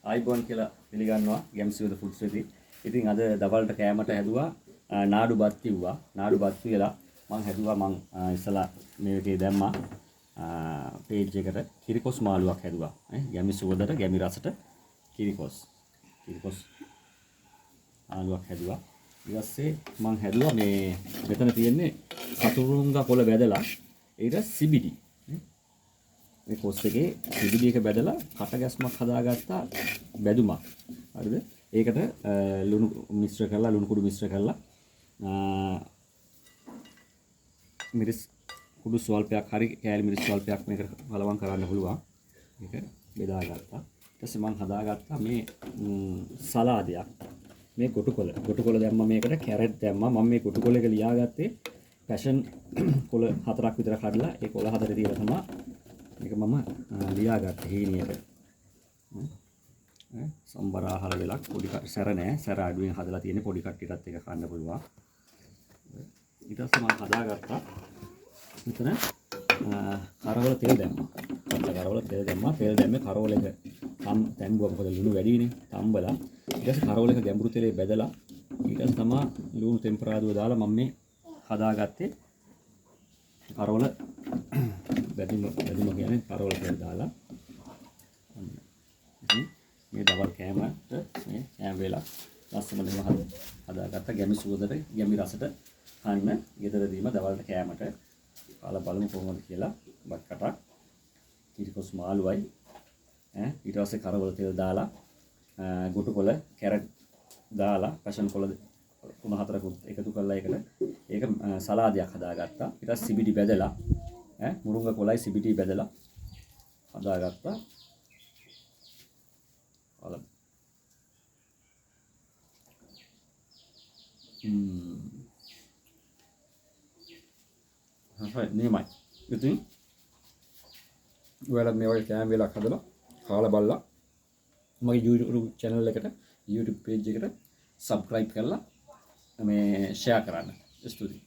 ආයිබෝන් කියලා පිළිගන්නවා ගැම්ස් with food වෙදී. ඉතින් අද දවල්ට කෑමට හැදුවා නාඩු බත් කිව්වා. නාඩු බත් කියලා මම හැදුවා මම ඉස්සලා මේකේ දැම්මා පේජ් එකට කිරිකොස් මාළුවක් හැදුවා. ගැමි සුවඳට ගැමි රසට කිරිකොස් ආලුවක් හැදුවා. ඊට පස්සේ මම හැදුවා මේ මෙතන තියෙන්නේ සතුරුංගා පොළ බැදලා ඊට CBD මේ කොස් එකේ CBD එක බැදලා කට ගැස්මක් හදාගත්තා බැදුමක්. හරිද? ඒකට ලුණු මිශ්‍ර කරලා ලුණු කුඩු මිශ්‍ර කරලා මිරිස් කුඩු ස්වල්පයක් හරි කෑලි මිරිස් ස්වල්පයක් මේකට කලවම් කරන්න පුළුවන්. මේක බෙදාගත්තා. ඊට පස්සේ මම හදාගත්තා මේ සලාදයක්. මේ ගොටුකොළ දැම්මා මේකට කැරට් දැම්මා. මම මේ ගොටුකොළ එක ලියාගත්තේ පැෂන් කොළ 4ක් විතර කඩලා ඒ කොළ 4 තියලා තමයි මේක මම ලියාගත්තේ හීනියට. සම්බරාහල වෙලක් පොඩි සැර නෑ. සැර අඩුවෙන් හදලා තියෙන්නේ පොඩි කට්ටියටත් එක කන්න පුළුවන්. ඊට පස්සේ මම හදාගත්තා මෙතන කරවල තෙල් දැම්මා. කරවල තෙල් දැම්මා. තෙල් දැම්මේ කරවල එක තැම්බුවා මොකද ලුණු වැඩිනේ. තම්බලා ඊට පස්සේ කරවල එක ගැඹුරු තෙලේ බැදලා ඊට පස්සේ තමයි ලුණු ටෙම්පරාදුව දාලා මම මේ හදාගත්තේ කරවල බැදුම කියන්නේ කරවල තෙල් දාලා මේ දවල් කෑමට මේ කෑම වේලා ලස්සනට හදාගත්ත ගැමි සුවඳට ගැමි රසට කන්න ගෙදරදීම දවල්ට කෑමට කාලා බලමු කොහොමද කියලා. බත් කටක් කිරිකොස් මාළුවයි ඊට පස්සේ කරවල තෙල් දාලා ගොටුකොළ කැරට් දාලා පැෂන් කොළ 3-4කුත් එකතු කරලා ඒක සලාදයක් හදාගත්තා. ඊට පස්සේ CBD බැදලා මුරුංගා කොළයි CBD බැදලා හදාගත්තා. හරි නියමයි. ඉතින් ඔයාලා මේ වගේ කෑම වේලක් හදලා කාලා බලලා මගේ YouTube channel එකට YouTube page එකට subscribe කරලා මේ share කරන්න. ස්තුතියි.